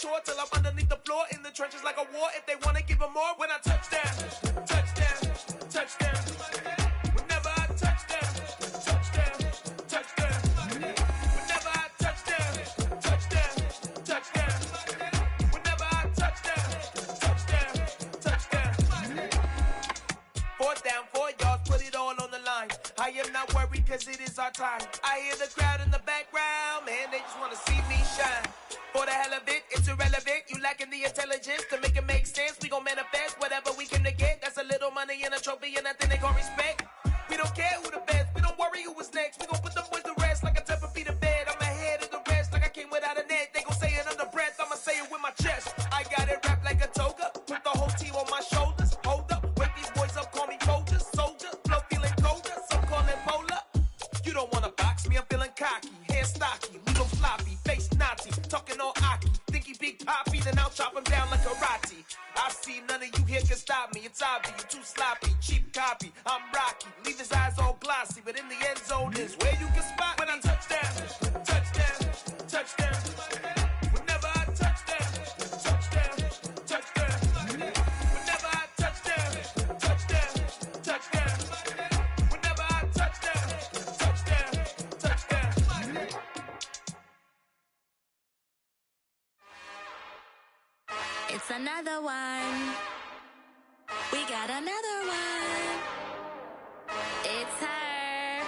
chore till I'm underneath the floor in the trenches like a war. If they wanna give them more, when I touch down, touchdown, touchdown. Whenever I touch down, touchdown, touchdown. Whenever I touch down, touchdown, touchdown. Whenever I touch down, touchdown, touchdown. 4th down, 4 yards, put it all on the line. I am not worried cause it is our time. I hear the crowd in the background, man, they just wanna see me shine. For the hell of it, it's irrelevant. You lacking the intelligence to make it make sense. We gon' manifest whatever we came to get. That's a little money and a trophy and nothing they gon' respect. We don't care who the best, we don't worry who was next. We gon' put them boys to rest like a Tempur-Pedic bed. I'm ahead of the rest like I came without a net. They gon' say it under breath, I'ma say it with my chest. I got it wrapped like a toga, put the whole team on my shoulders. Hold up, wake these boys up, call me Folger, soldier. Flow feeling colder, some call it polar. You don't wanna box me, I'm feeling cocky. Hair stocky, leave them floppy, face Nazi. Talking all Aki, think he big poppy, then I'll chop him down like karate. I see none of you here can stop me. It's obvious, you too sloppy, cheap copy. I'm Rocky, leave his eyes all glossy, but in the end zone is where you can spot when I touch down, touchdown, touchdown. Whenever I touch down, touchdown, touchdown. Whenever I touch down, touchdown, touchdown. Whenever I touch down, touchdown, touchdown. It's another one. We got another one. It's her.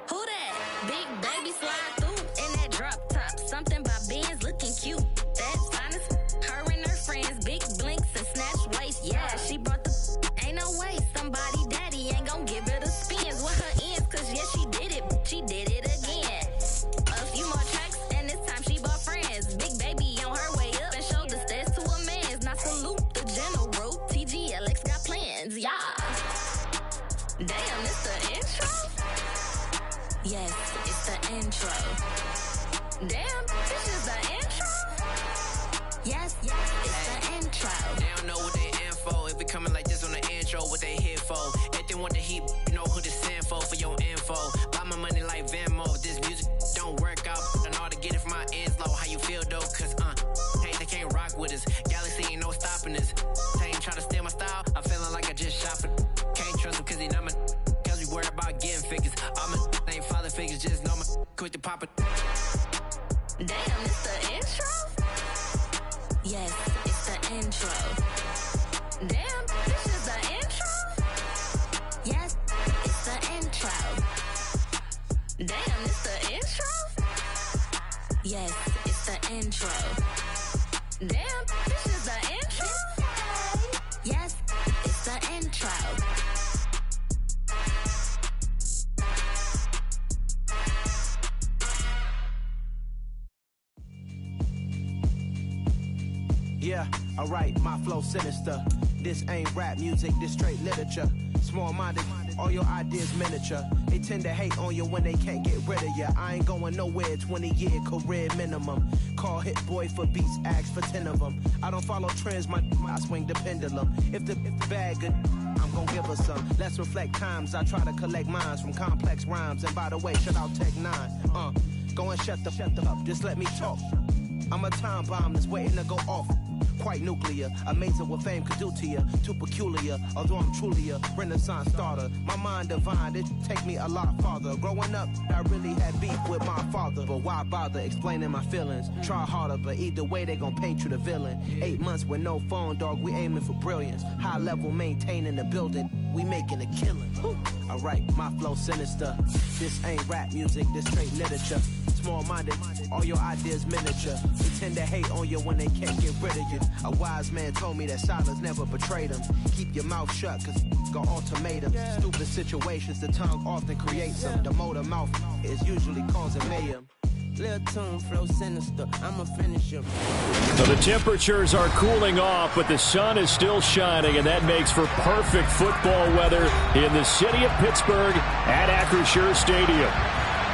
Who that? Big baby slide through in that drop top. Something about Benz looking cute. That's honest. Her and her friends, big blinks and snatch waist. Yeah, she brought the. Ain't no way somebody daddy ain't gon' give her the spins with her ends. Cause yeah, she did it. She did it again. A few more tracks and this time she bought friends. Big baby on her way up and showed the stairs to a man's. Now salute the general. TGLX got plans, yeah. Damn, it's the intro? Yes, it's the intro. Damn, this is the intro? Yes, it's the intro. They don't know what they in for. If we coming like this on the intro, what they here for? If they want the heat, you know who to send for your info. Buy my money like Venmo. This music don't work out. I know how to get it from my ends low. How you feel though? Cause hey, they can't rock with us. Galaxy ain't no stopping us. They ain't try to steal my style. I'm feeling like I just shot for. Can't trust him cause he not my. Cause we worried about getting figures. All my ain't father figures. Just know my quick to pop it. Damn, it's the intro? Yes, it's the intro. Damn, this is the intro? Yes, it's the intro. Damn, it's the intro? Yes, it's the intro. Damn, this is the intro? Yes, it's the intro. Yeah, alright, my flow sinister. This ain't rap music, this straight literature. Small-minded, all your ideas miniature. They tend to hate on you when they can't get rid of you. I ain't going nowhere, 20-year career minimum. Call Hit Boy for beats, ask for 10 of them. I don't follow trends, I swing the pendulum. If the bag good, I'm gon' give her some. Let's reflect times, I try to collect minds from complex rhymes. And by the way, shout out Tech 9. Go and shut the up, just let me talk. I'm a time bomb that's waiting to go off. Quite nuclear, amazing what fame could do to you. Too peculiar, although I'm truly a renaissance starter. My mind divine, it take me a lot farther. Growing up, I really had beef with my father. But why bother explaining my feelings? Try harder, but either way they gon' paint you the villain. 8 months with no phone, dog, we aiming for brilliance. High level maintaining the building, we making a killing. Alright, my flow sinister. This ain't rap music, this straight literature. Small-minded, all your ideas miniature. They tend to hate on you when they can't get rid of you. A wise man told me that silence never betrayed him. Keep your mouth shut, cause got ultimatums. Stupid situations, the tongue often creates them. The motor mouth is usually causing mayhem. Lil Tune, flow sinister, I'ma finish him. So the temperatures are cooling off, but the sun is still shining, and that makes for perfect football weather in the city of Pittsburgh at Acrisure Stadium.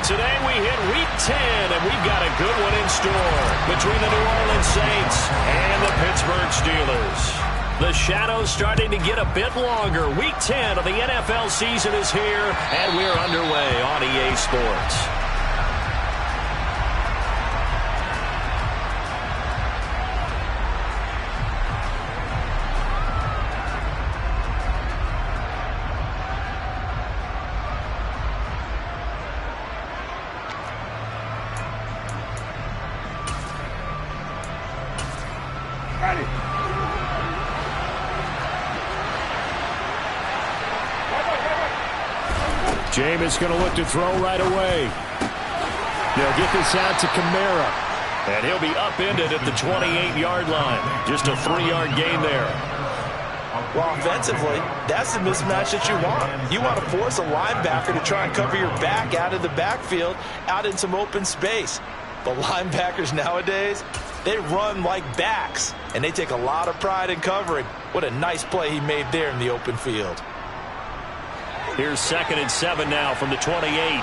Today we hit Week 10, and we've got a good one in store between the New Orleans Saints and the Pittsburgh Steelers. The shadow's starting to get a bit longer. Week 10 of the NFL season is here, and we're underway on EA Sports. Jameis going to look to throw right away. They'll get this out to Kamara. And he'll be upended at the 28-yard line. Just a 3-yard gain there. Well, offensively, that's the mismatch that you want. You want to force a linebacker to try and cover your back out of the backfield, out in some open space. But linebackers nowadays, they run like backs, and they take a lot of pride in covering. What a nice play he made there in the open field. Here's 2nd and 7 now from the 28.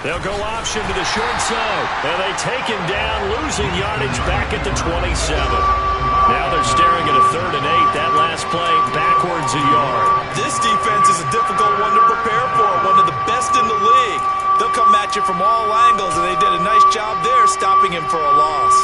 They'll go option to the short side, and they take him down, losing yardage back at the 27. Now they're staring at a 3rd and 8. That last play backwards a yard. This defense is a difficult one to prepare for, one of the best in the league. They'll come at you from all angles, and they did a nice job there stopping him for a loss.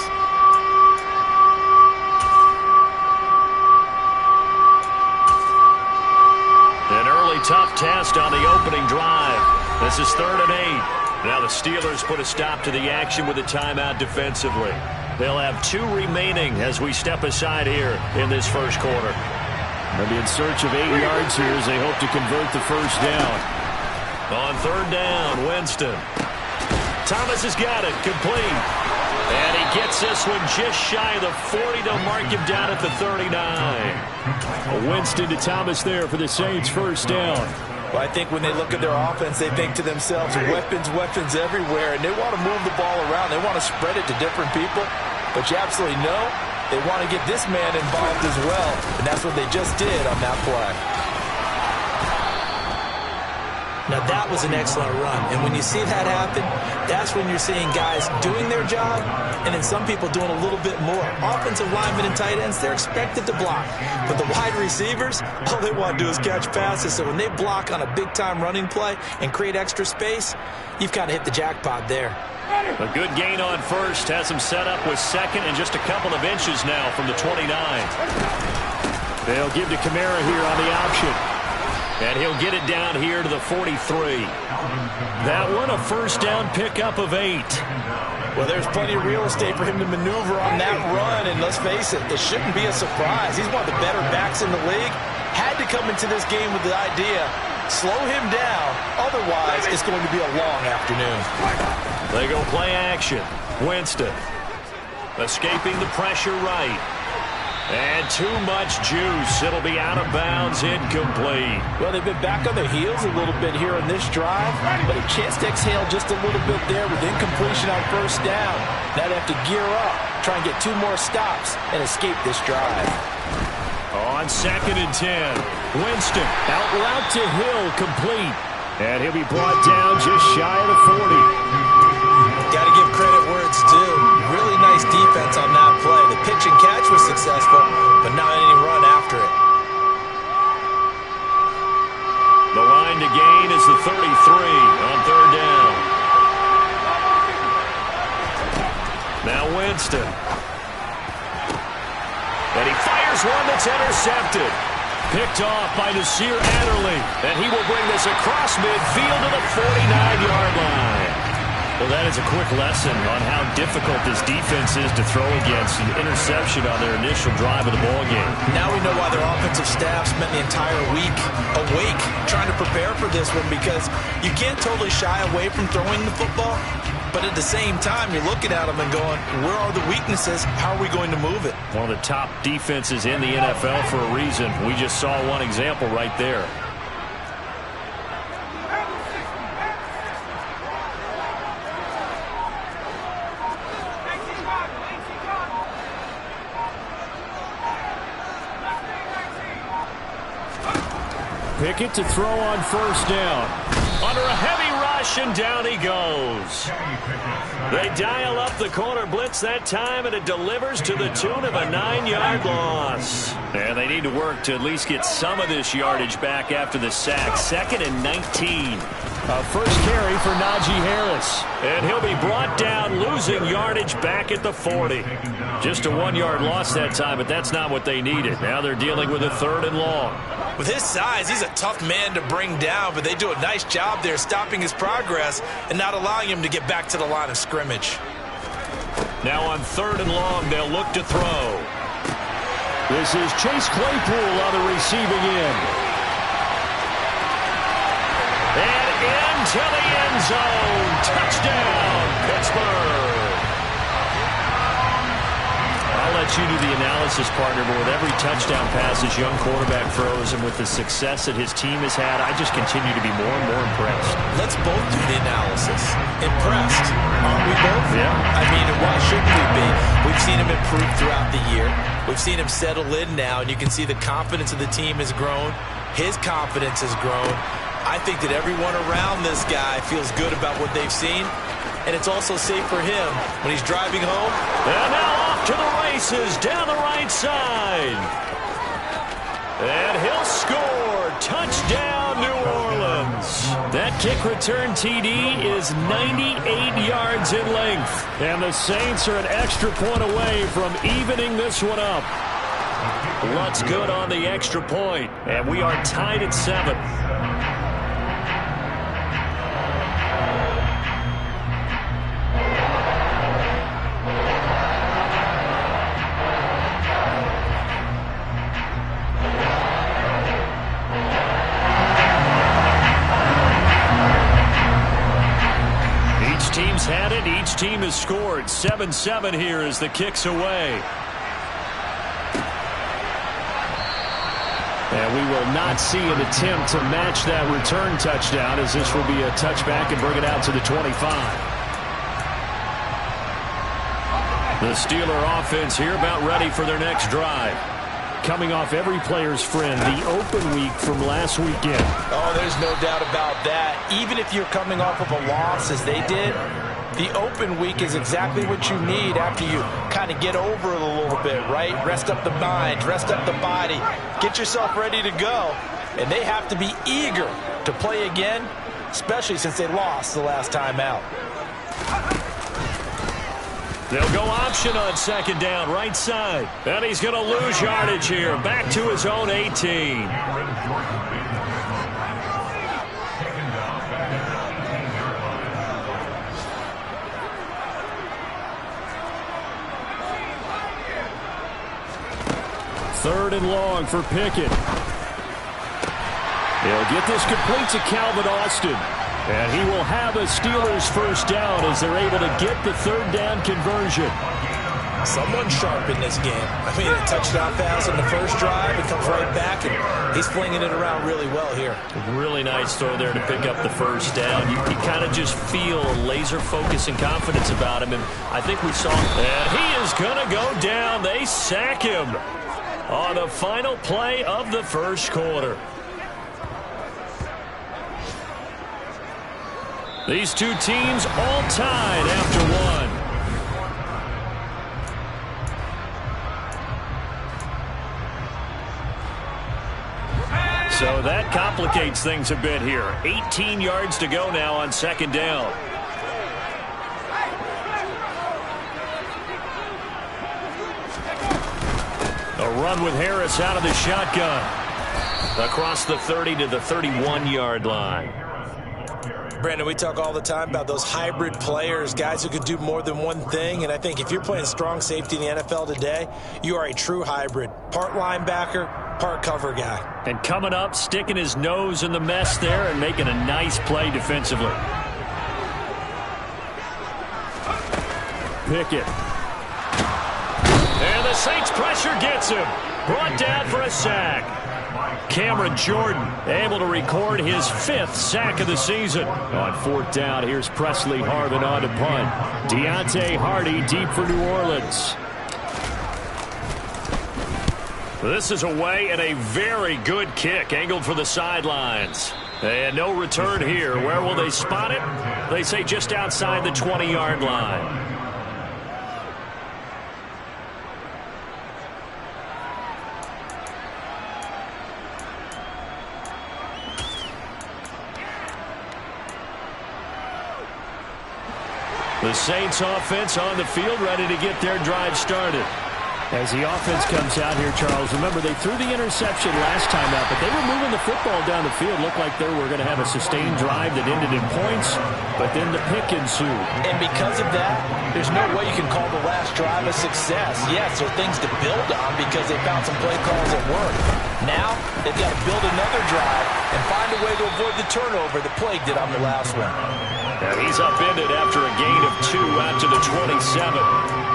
An early tough test on the opening drive. This is 3rd and 8. Now the Steelers put a stop to the action with a timeout defensively. They'll have 2 remaining as we step aside here in this first quarter. They'll be in search of 8 yards here as they hope to convert the first down. On 3rd down, Winston. Thomas has got it, complete. And he gets this one just shy of the 40 to mark him down at the 39. Winston to Thomas there for the Saints' first down. Well, I think when they look at their offense, they think to themselves, weapons, weapons everywhere, and they want to move the ball around. They want to spread it to different people, but you absolutely know they want to get this man involved as well, and that's what they just did on that play. Now, that was an excellent run, and when you see that happen, that's when you're seeing guys doing their job, and then some people doing a little bit more. Offensive linemen and tight ends, they're expected to block, but the wide receivers, all they want to do is catch passes, so when they block on a big-time running play and create extra space, you've kind of hit the jackpot there. A good gain on first, has him set up with 2nd and just a couple of inches now from the 29. They'll give to Kamara here on the option. And he'll get it down here to the 43. That one a first down pickup of 8. Well, there's plenty of real estate for him to maneuver on that run, and let's face it, it shouldn't be a surprise. He's one of the better backs in the league. Had to come into this game with the idea, slow him down, otherwise it's going to be a long afternoon. They go play action. Winston escaping the pressure right. And too much juice. It'll be out of bounds, incomplete. Well, they've been back on their heels a little bit here on this drive, but a chance to exhale just a little bit there with incompletion on first down. Now they have to gear up, try and get 2 more stops, and escape this drive. On 2nd and 10, Winston out route to Hill, complete. And he'll be brought down just shy of the 40. Got to give credit where it's due. Really nice defense on that play. The pitch and catch was successful, but not any run after it. The line to gain is the 33 on 3rd down. Now Winston. And he fires one that's intercepted. Picked off by Nasir Adderley. And he will bring this across midfield to the 49-yard line. Well, that is a quick lesson on how difficult this defense is to throw against an interception on their initial drive of the ballgame. Now we know why their offensive staff spent the entire week awake trying to prepare for this one, because you can't totally shy away from throwing the football, but at the same time, you're looking at them and going, where are the weaknesses? How are we going to move it? One of the top defenses in the NFL for a reason. We just saw one example right there. Pickett to throw on first down. Under a heavy rush, and down he goes. They dial up the corner blitz that time, and it delivers to the tune of a 9-yard loss. And they need to work to at least get some of this yardage back after the sack. 2nd and 19. First carry for Najee Harris. And he'll be brought down, losing yardage back at the 40. Just a 1-yard loss that time, but that's not what they needed. Now they're dealing with a 3rd and long. With his size, he's a tough man to bring down, but they do a nice job there stopping his progress and not allowing him to get back to the line of scrimmage. Now on 3rd and long, they'll look to throw. This is Chase Claypool on the receiving end. And into the end zone. Touchdown, Pittsburgh. I'll let you do the analysis, partner, but with every touchdown pass his young quarterback throws and with the success that his team has had, I just continue to be more and more impressed. Let's both do the analysis. Impressed, aren't we both? Yeah. I mean, why shouldn't we be? We've seen him improve throughout the year. We've seen him settle in now, and you can see the confidence of the team has grown. His confidence has grown. I think that everyone around this guy feels good about what they've seen, and it's also safe for him when he's driving home. And now off to the races down the right side. And he'll score. Touchdown, New Orleans. That kick return TD is 98 yards in length. And the Saints are an extra point away from evening this one up. Lutt's good on the extra point. And we are tied at 7. Had it. Each team has scored. 7-7 here as the kick's away. And we will not see an attempt to match that return touchdown, as this will be a touchback and bring it out to the 25. The Steeler offense here about ready for their next drive. Coming off every player's friend, the open week from last weekend. Oh, there's no doubt about that. Even if you're coming off of a loss as they did, the open week is exactly what you need after you kind of get over it a little bit, right? Rest up the mind, rest up the body, get yourself ready to go. And they have to be eager to play again, especially since they lost the last time out. They'll go option on 2nd down, right side. And he's going to lose yardage here. Back to his own 18. Third and long for Pickett. He'll get this complete to Calvin Austin. And he will have a Steelers first down as they're able to get the 3rd down conversion. Someone sharp in this game. I mean, a touchdown pass in the first drive. It comes right back, and he's flinging it around really well here. Really nice throw there to pick up the first down. You kind of just feel laser focus and confidence about him, and I think we saw. And he is going to go down. They sack him on the final play of the first quarter. These two teams all tied after one. So that complicates things a bit here. 18 yards to go now on 2nd down. A run with Harris out of the shotgun. Across the 30 to the 31-yard line. Brandon, we talk all the time about those hybrid players, guys who could do more than one thing, and I think if you're playing strong safety in the NFL today, you are a true hybrid. Part linebacker, part cover guy. And coming up, sticking his nose in the mess there and making a nice play defensively. Pickett. And the Saints pressure gets him. Brought down for a sack. Cameron Jordan able to record his 5th sack of the season. On 4th down, here's Presley Harvin on to punt. Deontay Hardy deep for New Orleans. This is away and a very good kick angled for the sidelines. And no return here. Where will they spot it? They say just outside the 20-yard line. The Saints offense on the field ready to get their drive started. As the offense comes out here, Charles, remember they threw the interception last time out, but they were moving the football down the field. Looked like they were going to have a sustained drive that ended in points, but then the pick ensued. And because of that, there's no way you can call the last drive a success. Yes, there are things to build on because they found some play calls that work. Now, they've got to build another drive and find a way to avoid the turnover that plagued it on the last one. And he's upended after a gain of 2 out to the 27.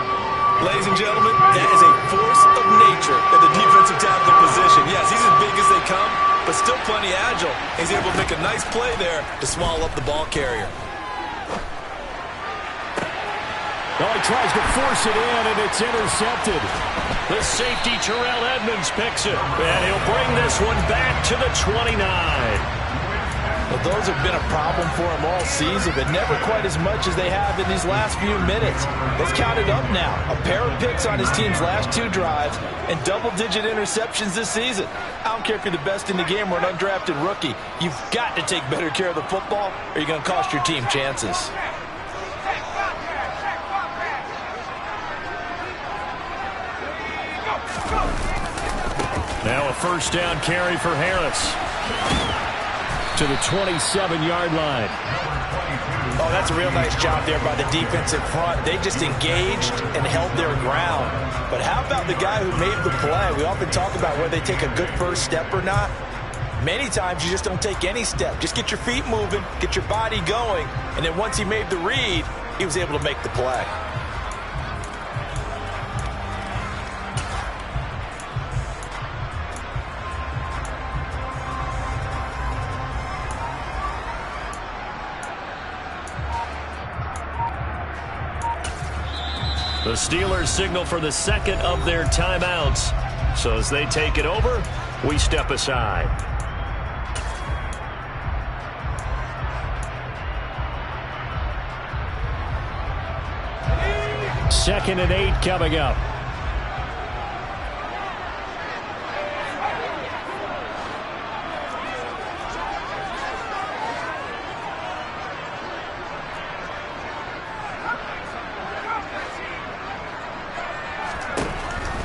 Ladies and gentlemen, that is a force of nature at the defensive tackle position. Yes, he's as big as they come, but still plenty agile. He's able to make a nice play there to swallow up the ball carrier. Oh, he tries to force it in, and it's intercepted. The safety, Terrell Edmonds, picks it, and he'll bring this one back to the 29. Well, those have been a problem for him all season, but never quite as much as they have in these last few minutes. Let's count it up now. A pair of picks on his team's last 2 drives and double-digit interceptions this season. I don't care if you're the best in the game or an undrafted rookie. You've got to take better care of the football or you're going to cost your team chances. Now a first down carry for Harris to the 27-yard line. Oh, that's a real nice job there by the defensive front. They just engaged and held their ground. But how about the guy who made the play? We often talk about whether they take a good first step or not. Many times you just don't take any step. Just get your feet moving, get your body going, and then once he made the read, he was able to make the play. The Steelers signal for the second of their timeouts. So as they take it over, we step aside. Second and 8 coming up.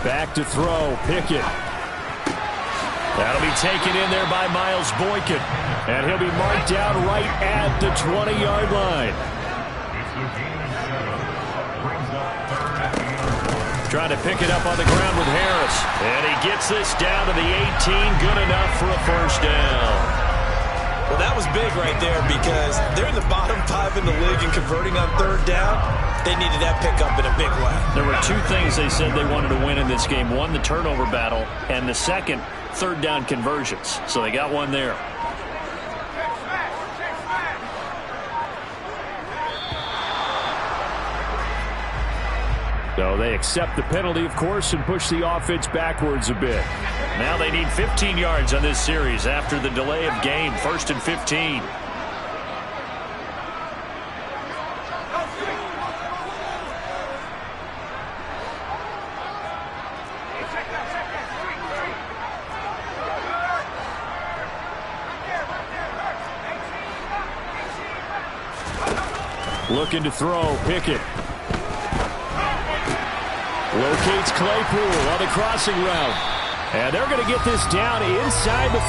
Back to throw, Pickett. That'll be taken in there by Miles Boykin. And he'll be marked down right at the 20-yard line. Trying to pick it up on the ground with Harris. And he gets this down to the 18. Good enough for a first down. Well, that was big right there because they're in the bottom 5 in the league in converting on third down. They needed that pickup in a big way. There were 2 things they said they wanted to win in this game. One, the turnover battle, and the second, third down conversions. So they got one there. So they accept the penalty, of course, and push the offense backwards a bit. Now they need 15 yards on this series after the delay of game. 1st and 15. Looking to throw, Pickett. Locates Claypool on the crossing route. And they're going to get this down inside the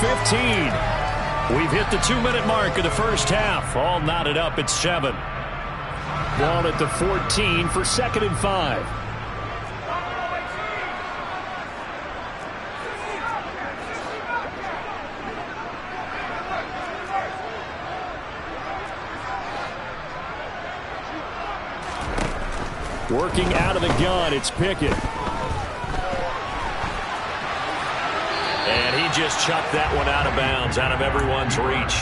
15. We've hit the 2-minute mark of the first half. All knotted up at 7. Ball at the 14 for 2nd and 5. Working out of the gun, it's Pickett. And he just chucked that one out of bounds, out of everyone's reach.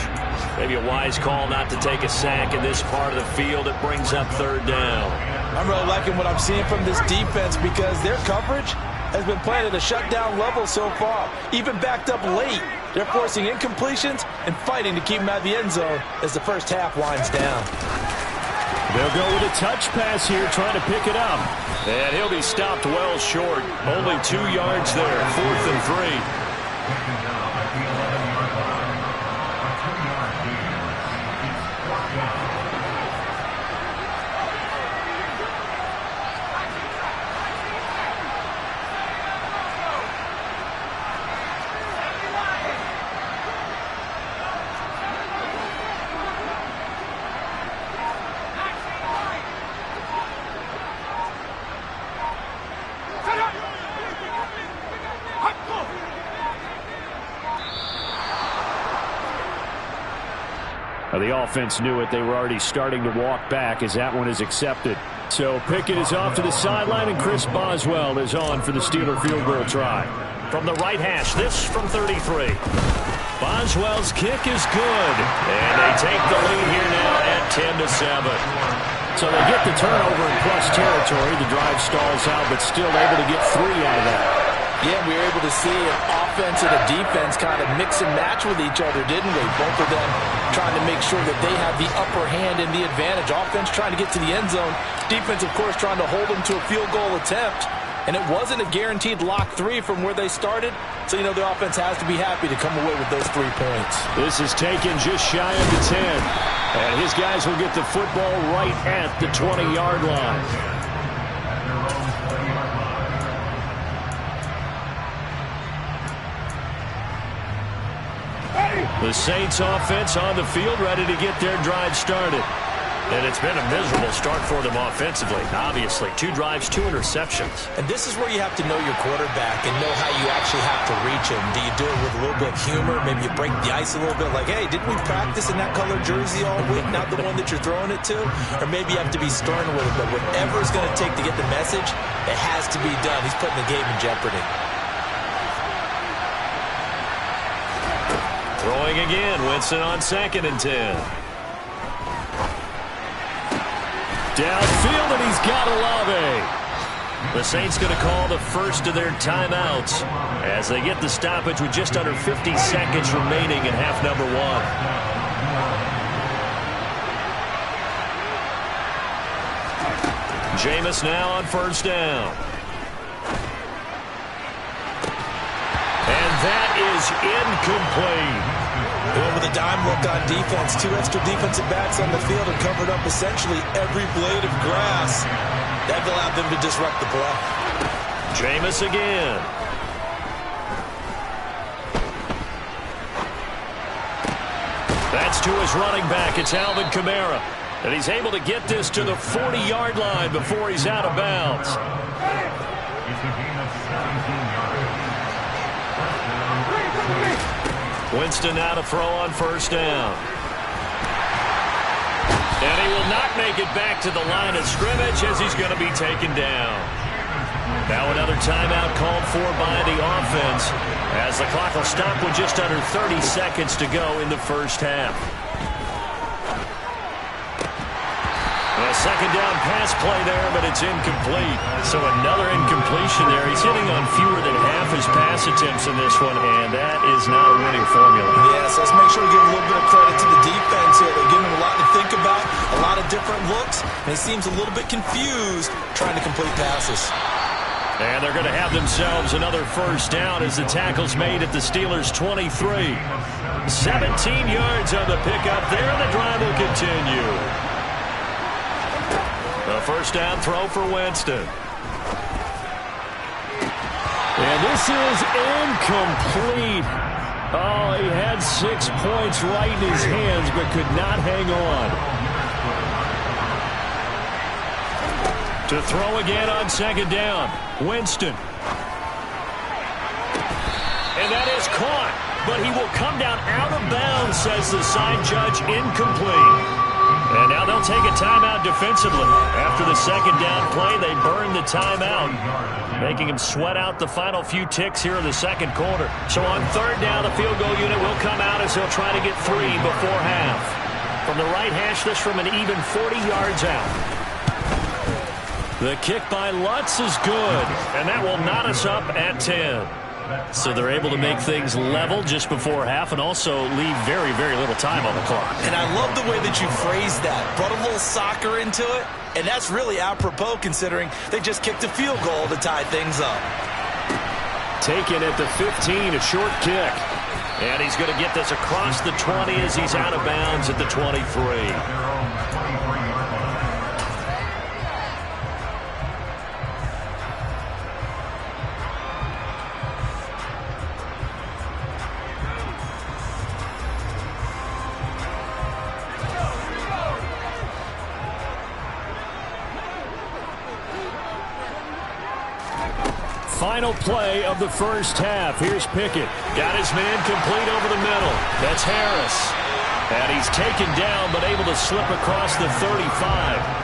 Maybe a wise call not to take a sack in this part of the field. It brings up 3rd down. I'm really liking what I'm seeing from this defense because their coverage has been playing at a shutdown level so far. Even backed up late, they're forcing incompletions and fighting to keep them out of the end zone as the first half winds down. They'll go with a touch pass here, trying to pick it up. And he'll be stopped well short. Only 2 yards there, 4th and 3. The offense knew it. They were already starting to walk back as that one is accepted. So Pickett is off to the sideline, and Chris Boswell is on for the Steeler field goal try. From the right hash, this from 33. Boswell's kick is good, and they take the lead here now at 10-7. So they get the turnover in plus territory. The drive stalls out, but still able to get 3 out of that. Yeah, we were able to see an offense and a defense kind of mix and match with each other, didn't we? Both of them trying to make sure that they have the upper hand and the advantage. Offense trying to get to the end zone. Defense, of course, trying to hold them to a field goal attempt. And it wasn't a guaranteed lock 3 from where they started. So, you know, the offense has to be happy to come away with those 3 points. This is taken just shy of the 10. And his guys will get the football right at the 20-yard line. The Saints offense on the field, ready to get their drive started. And it's been a miserable start for them offensively. Obviously, 2 drives, 2 interceptions. And this is where you have to know your quarterback and know how you actually have to reach him. Do you do it with a little bit of humor? Maybe you break the ice a little bit like, hey, didn't we practice in that color jersey all week, not the one that you're throwing it to? Or maybe you have to be stern with it. But whatever it's going to take to get the message, it has to be done. He's putting the game in jeopardy. Throwing again, Winston on 2nd and 10. Downfield, and he's got Olave. The Saints going to call the first of their timeouts as they get the stoppage with just under 50 seconds remaining in half number 1. Jameis now on 1st down. And that is incomplete. Well, with a dime look on defense, 2 extra defensive backs on the field and covered up essentially every blade of grass. That allowed them to disrupt the play. Jameis again. That's to his running back. It's Alvin Kamara. And he's able to get this to the 40-yard line before he's out of bounds. Winston now to throw on 1st down. And he will not make it back to the line of scrimmage as he's going to be taken down. Now another timeout called for by the offense as the clock will stop with just under 30 seconds to go in the first half. A 2nd down pass play there, but it's incomplete. So another incompletion there. He's hitting on fewer than half his pass attempts in this one, and that is not a winning formula. Yes, let's make sure we give a little bit of credit to the defense here. They're giving him a lot to think about, a lot of different looks, and he seems a little bit confused trying to complete passes. And they're going to have themselves another 1st down as the tackle's made at the Steelers' 23. 17 yards on the pickup there, and the drive will continue. A 1st down throw for Winston. And this is incomplete. Oh, he had 6 points right in his hands, but could not hang on. To throw again on 2nd down. Winston. And that is caught, but he will come down out of bounds, says the side judge, incomplete. And now they'll take a timeout defensively. After the 2nd down play, they burn the timeout, making him sweat out the final few ticks here in the 2nd quarter. So on 3rd down, the field goal unit will come out as they'll try to get 3 before half. From the right hash, this from an even 40 yards out. The kick by Lutz is good, and that will knot us up at 10. So they're able to make things level just before half and also leave very, very little time on the clock. And I love the way that you phrased that. Brought a little soccer into it, and that's really apropos considering they just kicked a field goal to tie things up. Taken at the 15, a short kick. And he's going to get this across the 20 as he's out of bounds at the 23. Final play of the first half. Here's Pickett. Got his man complete over the middle. That's Harris. And he's taken down, but able to slip across the 35.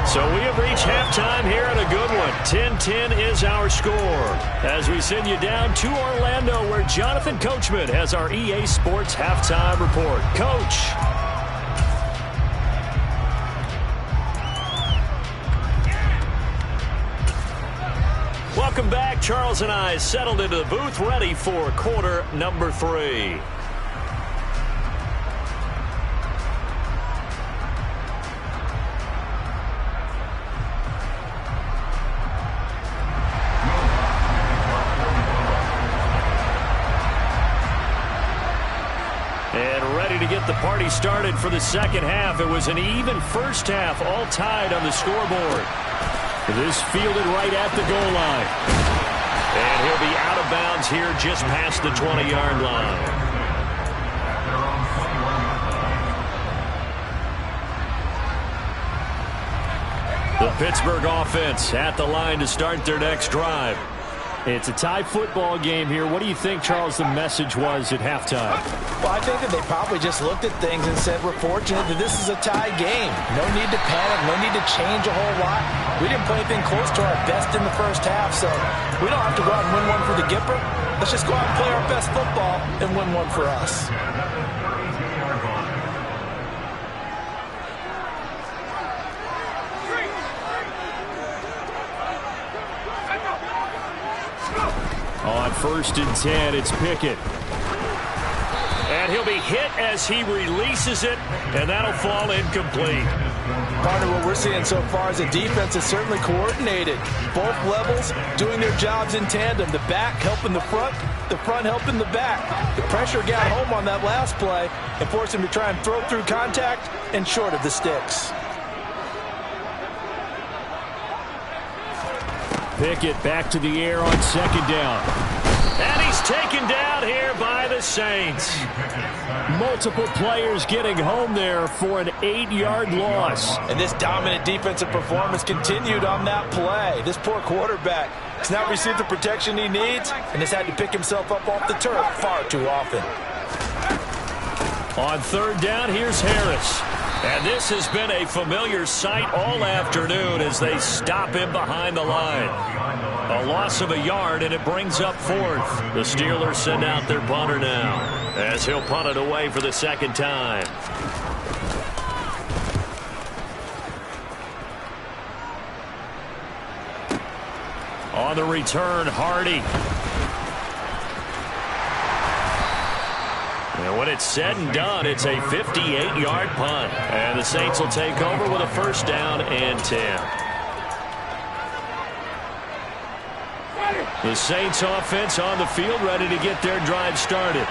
So we have reached halftime here in a good one. 10-10 is our score. As we send you down to Orlando, where Jonathan Coachman has our EA Sports halftime report. Coach. Welcome back. Charles and I settled into the booth, ready for quarter number 3. To get the party started for the second half. It was an even first half, all tied on the scoreboard. This fielded right at the goal line. And he'll be out of bounds here just past the 20-yard line. The Pittsburgh offense at the line to start their next drive. It's a tie football game here. What do you think, Charles, the message was at halftime? Well, I think that they probably just looked at things and said, we're fortunate that this is a tie game. No need to panic, no need to change a whole lot. We didn't play anything close to our best in the first half, so we don't have to go out and win one for the Gipper. Let's just go out and play our best football and win one for us. On 1st and 10, it's Pickett. And he'll be hit as he releases it, and that'll fall incomplete. Part of what we're seeing so far is the defense is certainly coordinated. Both levels doing their jobs in tandem. The back helping the front helping the back. The pressure got home on that last play and forced him to try and throw through contact and short of the sticks. Pickett back to the air on 2nd down. And he's taken down here by the Saints. Multiple players getting home there for an 8-yard loss. And this dominant defensive performance continued on that play. This poor quarterback has not received the protection he needs and has had to pick himself up off the turf far too often. On 3rd down, here's Harris. And this has been a familiar sight all afternoon as they stop him behind the line. A loss of a yard, and it brings up 4th. The Steelers send out their punter now as he'll punt it away for the second time. On the return, Hardy. And when it's said and done, it's a 58-yard punt. And the Saints will take over with a 1st down and 10. The Saints offense on the field ready to get their drive started.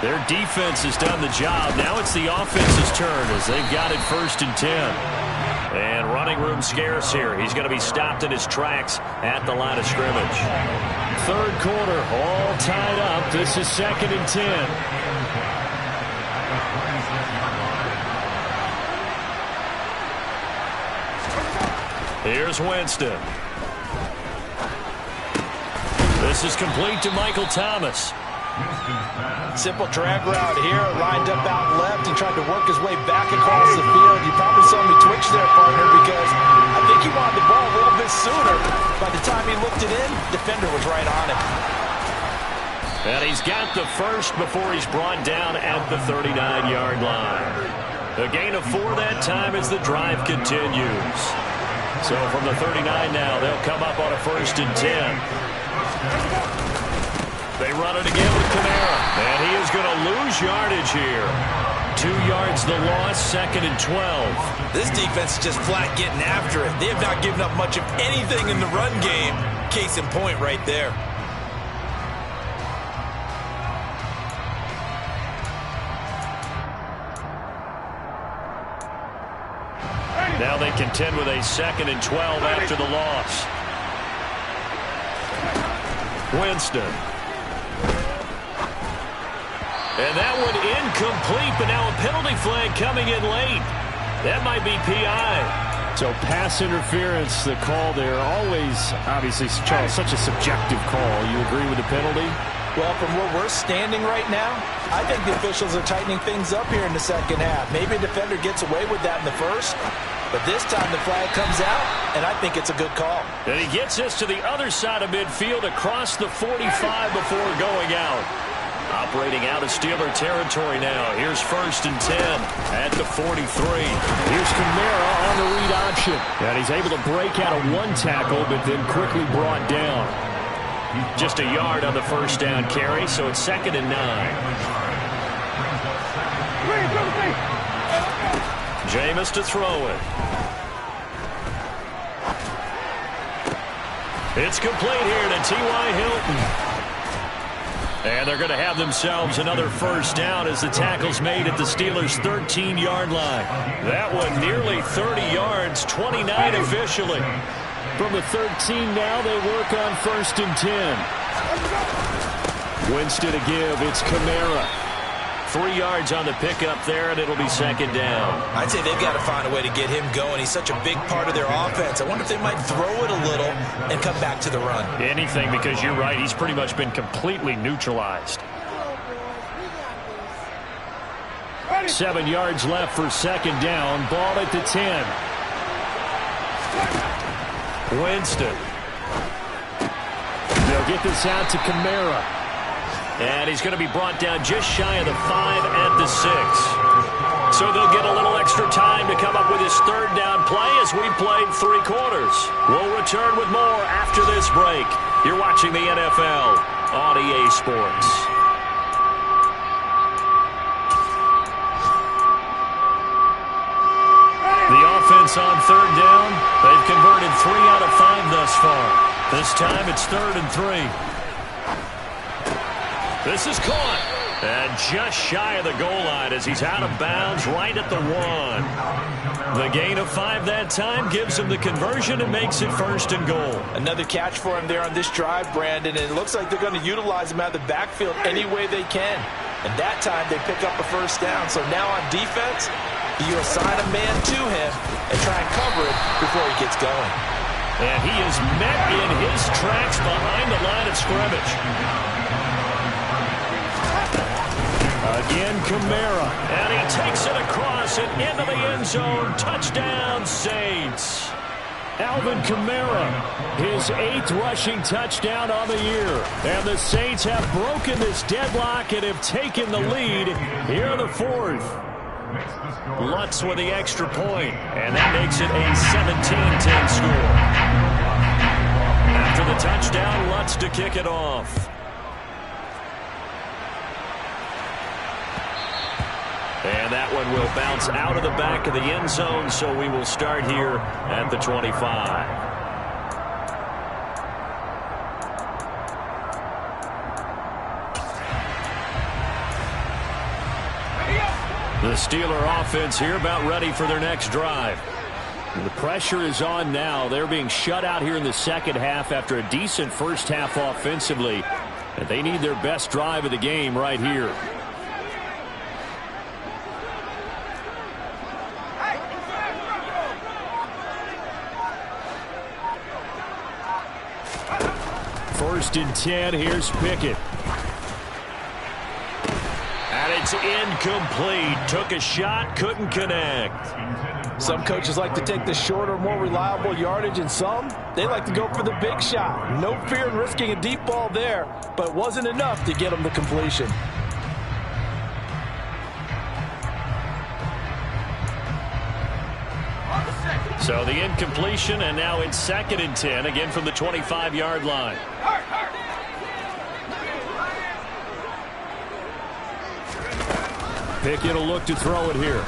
Their defense has done the job. Now it's the offense's turn as they've got it 1st and 10. And running room scarce here. He's going to be stopped in his tracks at the line of scrimmage. 3rd quarter, all tied up. This is 2nd and 10. Here's Winston. This is complete to Michael Thomas. Simple drag route here, lined up out left and tried to work his way back across the field. You probably saw me twitch there, partner, because I think he wanted the ball a little bit sooner. By the time he looked it in, defender was right on him. And he's got the first before he's brought down at the 39-yard line. A gain of 4 that time as the drive continues. So from the 39 now, they'll come up on a 1st and 10. They run it again with Kamara. And he is going to lose yardage here. 2 yards the loss, 2nd and 12. This defense is just flat getting after it. They have not given up much of anything in the run game. Case in point right there. Now they contend with a 2nd and 12 after the loss. Winston. And that one incomplete, but now a penalty flag coming in late. That might be PI. So pass interference, the call there. Always, obviously, Charles, such a subjective call. You agree with the penalty? Well, from where we're standing right now, I think the officials are tightening things up here in the second half. Maybe a defender gets away with that in the first, but this time the flag comes out, and I think it's a good call. And he gets us to the other side of midfield across the 45 before going out. Operating out of Steeler territory now. Here's 1st and 10 at the 43. Here's Kamara on the read option. And he's able to break out of one tackle, but then quickly brought down. Just a yard on the first down carry, so it's 2nd and 9. Jameis to throw it. It's complete here to T.Y. Hilton. And they're going to have themselves another first down as the tackle's made at the Steelers' 13-yard line. That one nearly 30 yards, 29 officially. From the 13 now, they work on 1st and 10. Winston to give. It's Kamara. 3 yards on the pickup there, and it'll be 2nd down. I'd say they've got to find a way to get him going. He's such a big part of their offense. I wonder if they might throw it a little and come back to the run. Anything, because you're right. He's pretty much been completely neutralized. 7 yards left for 2nd down. Ball at the 10. Winston. They'll get this out to Kamara. And he's going to be brought down just shy of the 5 at the 6. So they'll get a little extra time to come up with his 3rd down play as we played 3 quarters. We'll return with more after this break. You're watching the NFL on EA Sports. The offense on 3rd down. They've converted 3 out of 5 thus far. This time it's 3rd and 3. This is caught. And just shy of the goal line as he's out of bounds right at the 1. The gain of 5 that time gives him the conversion and makes it 1st and goal. Another catch for him there on this drive, Brandon, and it looks like they're going to utilize him out of the backfield any way they can. And that time they pick up a 1st down. So now on defense, you assign a man to him and try and cover it before he gets going. And he is met in his tracks behind the line of scrimmage. Again, Kamara. And he takes it across and into the end zone. Touchdown, Saints. Alvin Kamara, his 8th rushing touchdown on the year. And the Saints have broken this deadlock and have taken the lead here in the 4th. Lutz with the extra point, and that makes it a 17-10 score. After the touchdown, Lutz to kick it off. And that one will bounce out of the back of the end zone, so we will start here at the 25. The Steeler offense here about ready for their next drive. The pressure is on now. They're being shut out here in the second half after a decent first half offensively. And they need their best drive of the game right here. First and 10, here's Pickett. And it's incomplete. Took a shot, couldn't connect. Some coaches like to take the shorter, more reliable yardage, and some, they like to go for the big shot. No fear in risking a deep ball there, but it wasn't enough to get them the completion. So the incompletion, and now it's 2nd and 10, again from the 25-yard line. Pickett will look to throw it here.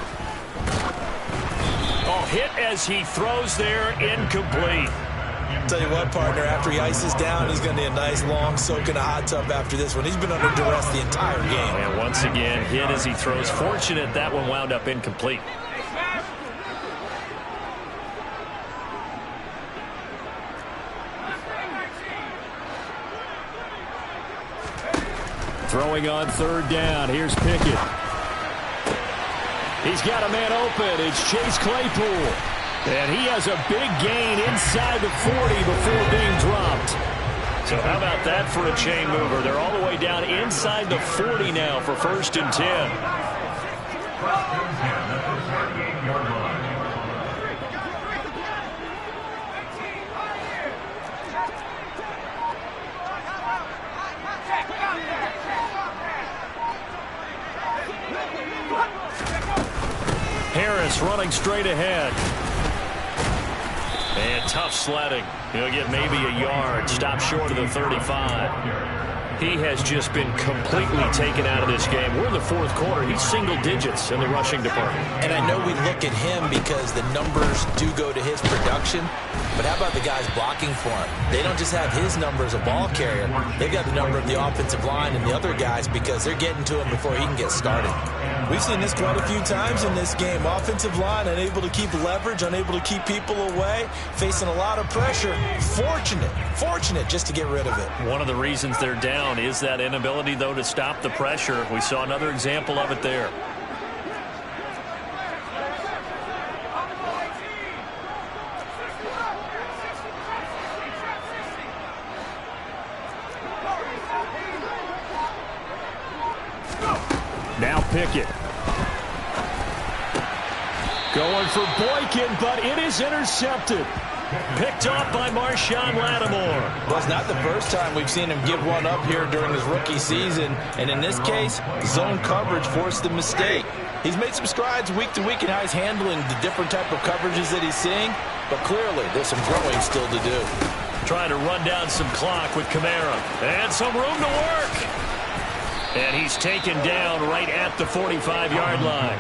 Oh, hit as he throws there, incomplete. Tell you what, partner, after he ices down, he's going to need a nice long soak in a hot tub after this one. He's been under duress the entire game. And once again, hit as he throws. Fortunate that one wound up incomplete. Throwing on 3rd down. Here's Pickett. He's got a man open. It's Chase Claypool. And he has a big gain inside the 40 before being dropped. So how about that for a chain mover? They're all the way down inside the 40 now for 1st and 10. Harris running straight ahead. And tough sledding. He'll get maybe a yard. Stop short of the 35. He has just been completely taken out of this game. We're in the 4th quarter. He's single digits in the rushing department. And I know we look at him because the numbers do go to his production. But how about the guys blocking for him? They don't just have his number as a ball carrier. They've got the number of the offensive line and the other guys because they're getting to him before he can get started. We've seen this quite a few times in this game. Offensive line unable to keep leverage, unable to keep people away, facing a lot of pressure. Fortunate just to get rid of it. One of the reasons they're down is that inability, though, to stop the pressure. We saw another example of it there. Now Pickett. Going for Boykin, but it is intercepted. Picked off by Marshawn Lattimore. Well, it's not the first time we've seen him give one up here during his rookie season. And in this case, zone coverage forced the mistake. He's made some strides week to week in how he's handling the different type of coverages that he's seeing. But clearly, there's some growing still to do. Trying to run down some clock with Kamara. And some room to work. And he's taken down right at the 45-yard line.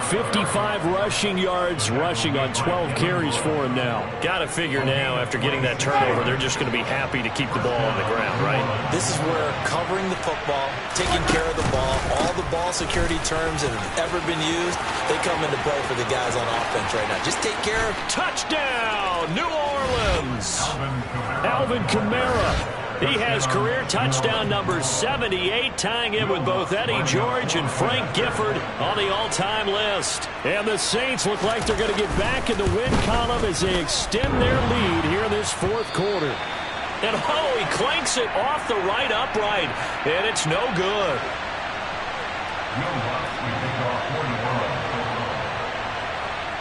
55 rushing yards, rushing on 12 carries for him now. Got to figure now, after getting that turnover, they're just going to be happy to keep the ball on the ground, right? This is where covering the football, taking care of the ball, all the ball security terms that have ever been used, they come into play for the guys on offense right now. Just take care of... Touchdown, New Orleans! Alvin Kamara. He has career touchdown number 78, tying in with both Eddie George and Frank Gifford on the all-time list. And the Saints look like they're going to get back in the win column as they extend their lead here in this 4th quarter. And oh, he clanks it off the right upright, and it's no good.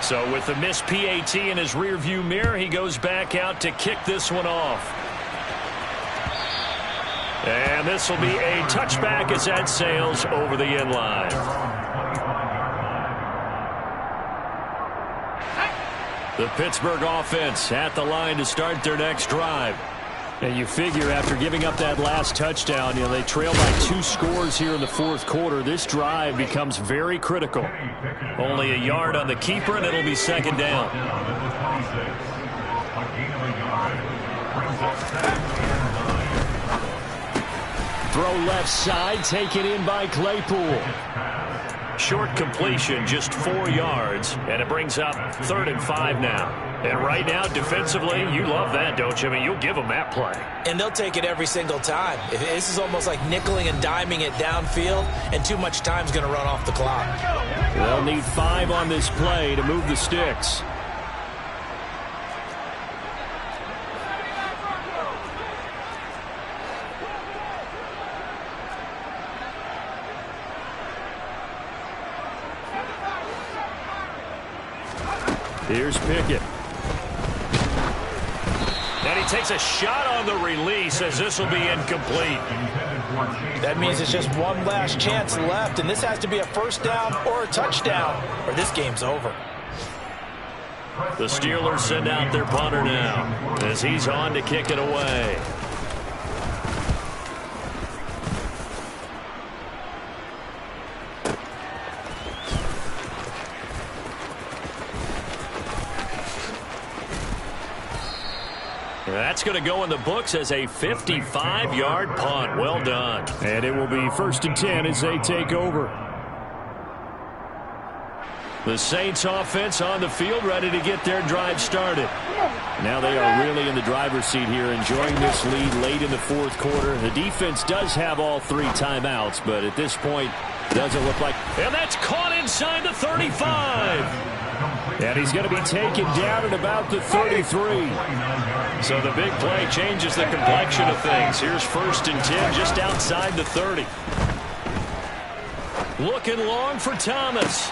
So with the missed PAT in his rearview mirror, he goes back out to kick this one off. And this will be a touchback as that sails over the end line. The Pittsburgh offense at the line to start their next drive. And you figure after giving up that last touchdown, they trail by 2 scores here in the 4th quarter. This drive becomes very critical. Only a yard on the keeper, and it'll be 2nd down. Throw left side, taken in by Claypool. Short completion, just 4 yards, and it brings up 3rd and 5 now. And right now, defensively, you love that, don't you? I mean, you'll give them that play. And they'll take it every single time. This is almost like nickeling and diming it downfield, and too much time's going to run off the clock. They'll need 5 on this play to move the sticks. Here's Pickett. And he takes a shot on the release as this will be incomplete. That means it's just one last chance left, and this has to be a 1st down or a touchdown, or this game's over. The Steelers send out their punter now as he's on to kick it away. That's going to go in the books as a 55-yard punt. Well done. And it will be 1st and 10 as they take over. The Saints offense on the field, ready to get their drive started. Now they are really in the driver's seat here, enjoying this lead late in the 4th quarter. The defense does have all 3 timeouts, but at this point, doesn't look like... And that's caught inside the 35. And he's going to be taken down at about the 33. So the big play changes the complexion of things. Here's 1st and 10 just outside the 30. Looking long for Thomas.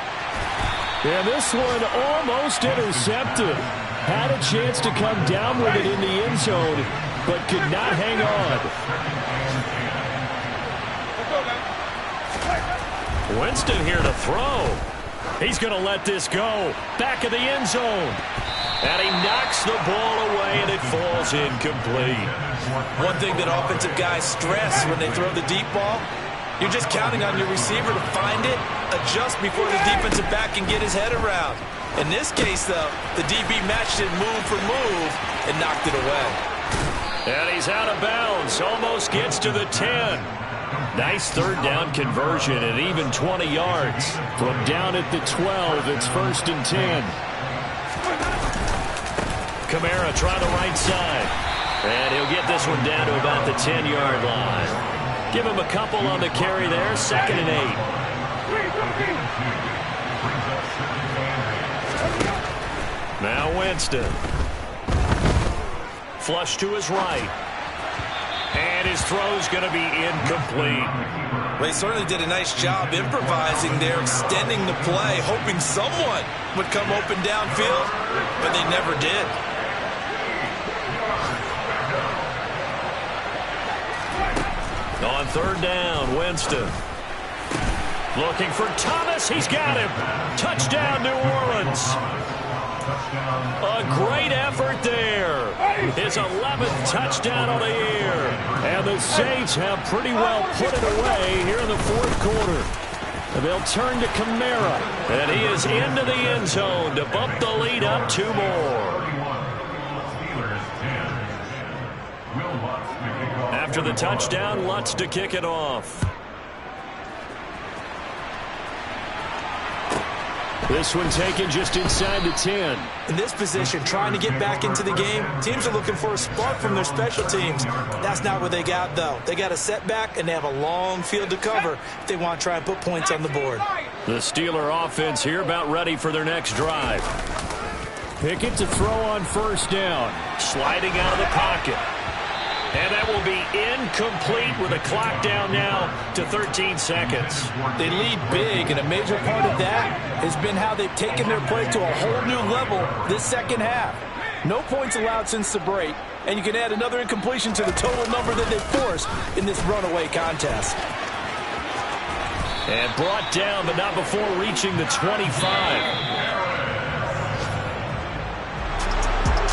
And this one almost intercepted. Had a chance to come down with it in the end zone, but could not hang on. Winston here to throw. He's going to let this go. Back of the end zone. And he knocks the ball away, and it falls incomplete. One thing that offensive guys stress when they throw the deep ball, you're just counting on your receiver to find it, adjust before the defensive back can get his head around. In this case, though, the DB matched it move for move and knocked it away. And he's out of bounds. Almost gets to the 10. Nice 3rd down conversion and even 20 yards. From down at the 12, it's 1st and 10. Kamara trying the right side. And he'll get this one down to about the 10-yard line. Give him a couple on the carry there. 2nd and 8. Now Winston. Flush to his right. And his throw's going to be incomplete. Well, he certainly did a nice job improvising there, extending the play, hoping someone would come open downfield, but they never did. On 3rd down, Winston. Looking for Thomas. He's got him. Touchdown, New Orleans. A great effort there. His 11th touchdown of the year. And the Saints have pretty well put it away here in the 4th quarter. And they'll turn to Kamara. And he is into the end zone to bump the lead up 2 more. After the touchdown, Lutz to kick it off. This one taken just inside the 10. In this position, trying to get back into the game, teams are looking for a spark from their special teams. That's not what they got, though. They got a setback, and they have a long field to cover if they want to try and put points on the board. The Steeler offense here about ready for their next drive. Pickett to throw on 1st down. Sliding out of the pocket. And that will be incomplete with a clock down now to 13 seconds. They lead big, and a major part of that has been how they've taken their play to a whole new level this second half. No points allowed since the break, and you can add another incompletion to the total number that they've forced in this runaway contest. And brought down, but not before reaching the 25.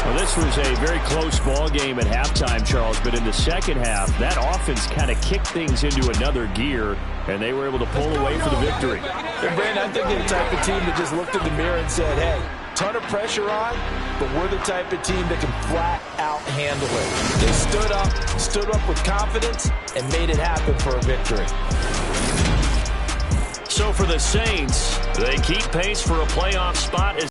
Well, this was a very close ball game at halftime, Charles, but in the second half, that offense kind of kicked things into another gear, and they were able to pull away for the victory. And Brandon, I think they're the type of team that just looked in the mirror and said, hey, ton of pressure on, but we're the type of team that can flat out handle it. They stood up with confidence, and made it happen for a victory. So for the Saints, they keep pace for a playoff spot as